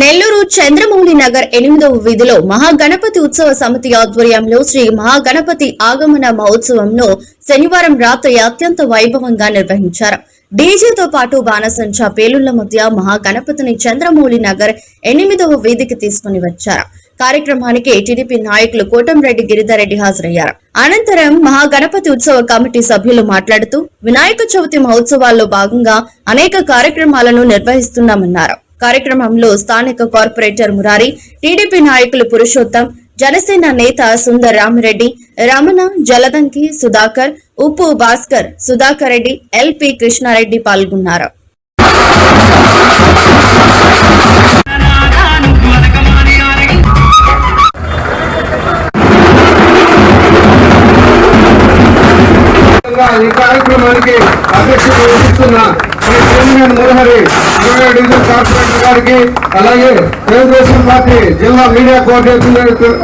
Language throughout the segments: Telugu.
నెల్లూరు చంద్రమౌళి నగర్ 8వ వీధిలో మహాగణపతి ఉత్సవ సమితి ఆధ్వర్యంలో శ్రీ మహాగణపతి ఆగమన మహోత్సవంను శనివారం రాత్రి అత్యంత వైభవంగా నిర్వహించారు. డీజేతో పాటు బాణసంచా పేలుళ్ల మధ్య మహాగణపతిని చంద్రమౌళి నగర్ 8వ వీధికి తీసుకుని వచ్చారు. కార్యక్రమానికి టీడీపీ నాయకులు కోటంరెడ్డి గిరిధర్రెడ్డి హాజరయ్యారు. అనంతరం మహాగణపతి ఉత్సవ కమిటీ సభ్యులు మాట్లాడుతూ వినాయక చవితి మహోత్సవాల్లో భాగంగా అనేక కార్యక్రమాలను నిర్వహిస్తున్నామన్నారు. కార్యక్రమంలో స్థానిక కార్పొరేటర్ మురారి, టీడీపీ నాయకులు పురుషోత్తం, జనసేన నేత సుందర్ రామిరెడ్డి, రమణ, జలదంకి సుధాకర్, ఉప్పు భాస్కర్, సుధాకర్ రెడ్డి, ఎల్పి కృష్ణారెడ్డి పాల్గొన్నారు. ఈ కార్యక్రమానికి అధ్యక్షత వహిస్తున్న మురహరి డివిజన్ కార్పొరేటర్ గారికి, అలాగే తెలుగుదేశం పార్టీ జిల్లా media coordinator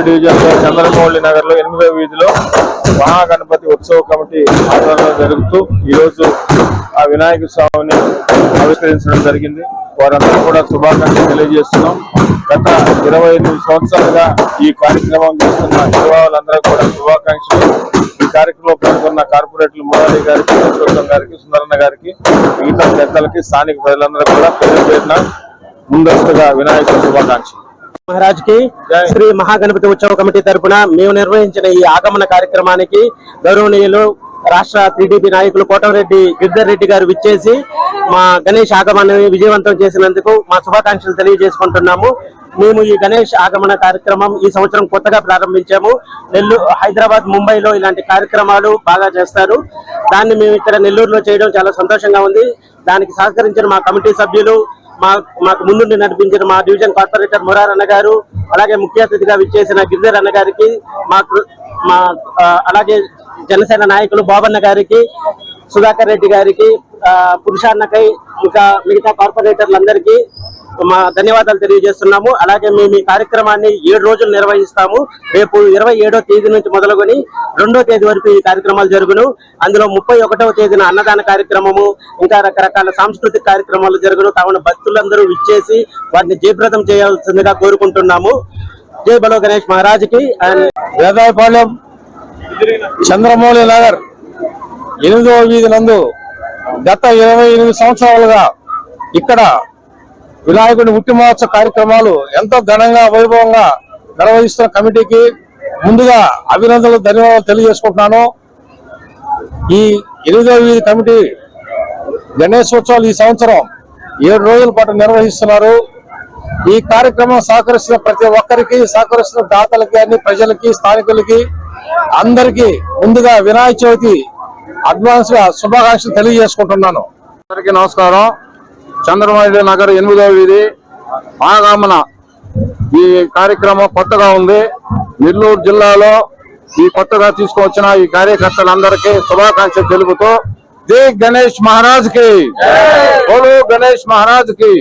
division Chandramouli Nagar లో 8వ వీధిలో మహాగణపతి ఉత్సవ కమిటీ ఆధ్వర్యంలో జరుగుతూ ఈ రోజు ఆ వినాయక స్వామిని ఆవిష్కరించడం జరిగింది. వారందరూ కూడా శుభాకాంక్షలు తెలియజేస్తున్నాం. గత 25 సంవత్సరాలుగా ఈ కార్యక్రమం చేస్తున్న యువకులందరూ కూడా శుభాకాంక్షలు. ఈ కార్యక్రమంలో పాల్గొన్న కార్పొరేటర్లు మురారి గారికి, పురుషోత్తం గారికి, సుందరన్న గారికి, మిగతా పెద్దలకి, స్థానిక ప్రజలందరూ కూడా పేరు పేరున ముందస్తుగా వినాయక శుభాకాంక్షలు. మహారాజ్ కి శ్రీ మహాగణపతి ఉత్సవ కమిటీ తరఫున మేము నిర్వహించిన ఈ ఆగమన కార్యక్రమానికి గౌరవనీయులు రాష్ట్ర టీడీపీ నాయకులు కోటంరెడ్డి గిరిధర్రెడ్డి గారు విచ్చేసి మా గణేష్ ఆగమనాన్ని విజయవంతం చేసినందుకు మా శుభాకాంక్షలు తెలియజేసుకుంటున్నాము. మేము ఈ గణేష్ ఆగమన కార్యక్రమం ఈ సంవత్సరం కొత్తగా ప్రారంభించాము. హైదరాబాద్, ముంబైలో ఇలాంటి కార్యక్రమాలు బాగా చేస్తారు. దాన్ని మేము ఇక్కడ నెల్లూరులో చేయడం చాలా సంతోషంగా ఉంది. దానికి సహకరించిన మా కమిటీ సభ్యులు, మాకు ముందుండి నడిపించిన మా డివిజన్ కార్పొరేటర్ మురారి అన్న గారు, అలాగే ముఖ్య అతిథిగా విచ్చేసిన గిరిధర్ అన్న గారికి, అలాగే జనసేన నాయకులు బాబన్న గారికి, సుధాకర్ రెడ్డి గారికి, పురుషాన్నకై, ఇంకా మిగతా కార్పొరేటర్లందరికీ మా ధన్యవాదాలు తెలియజేస్తున్నాము. అలాగే మేము ఈ కార్యక్రమాన్ని 7 రోజులు నిర్వహిస్తాము. రేపు 27వ తేదీ నుంచి మొదలుకొని 2వ తేదీ వరకు ఈ కార్యక్రమాలు జరుగును. అందులో 31వ తేదీన అన్నదాన కార్యక్రమము, ఇంకా రకరకాల సాంస్కృతిక కార్యక్రమాలు జరుగును. కావున భక్తులందరూ విచ్చేసి వాటిని జయప్రదం చేయాల్సిందిగా కోరుకుంటున్నాము. జై బలో గణేష్ మహారాజ్కి. వేదాయపాలెం చంద్రమౌళి నగర్ 8వ వీధి నందు గత 28 సంవత్సరాలుగా ఇక్కడ వినాయకుడి ఉట్టి మహోత్సవ కార్యక్రమాలు ఎంతో ఘనంగా, వైభవంగా నిర్వహిస్తున్న కమిటీకి ముందుగా అభినందనలు, ధన్యవాదాలు తెలియజేసుకుంటున్నాను. ఈ 8వ వీధి కమిటీ గణేశోత్సవాలు ఈ సంవత్సరం 7 రోజుల పాటు నిర్వహిస్తున్నారు. ఈ కార్యక్రమం సహకరిస్తున్న ప్రతి ఒక్కరికి, సహకరిస్తున్న దాతలకి, అన్ని ప్రజలకి, స్థానికులకి అందరికీ ముందుగా వినాయక చవితి అడ్వాన్స్ గా శుభాకాంక్షలు తెలియజేసుకుంటున్నాను. అందరికీ నమస్కారం. చంద్రమౌళి నగర్ 8వ వీధి ఆగమన ఈ కార్యక్రమం కొత్తగా ఉంది. నెల్లూరు జిల్లాలో ఈ కొత్తగా తీసుకువచ్చిన ఈ కార్యకర్తలందరికీ శుభాకాంక్షలు తెలుపుతూ జై గణేష్ మహారాజ్ కి, బోలో గణేష్ మహారాజ్ కి.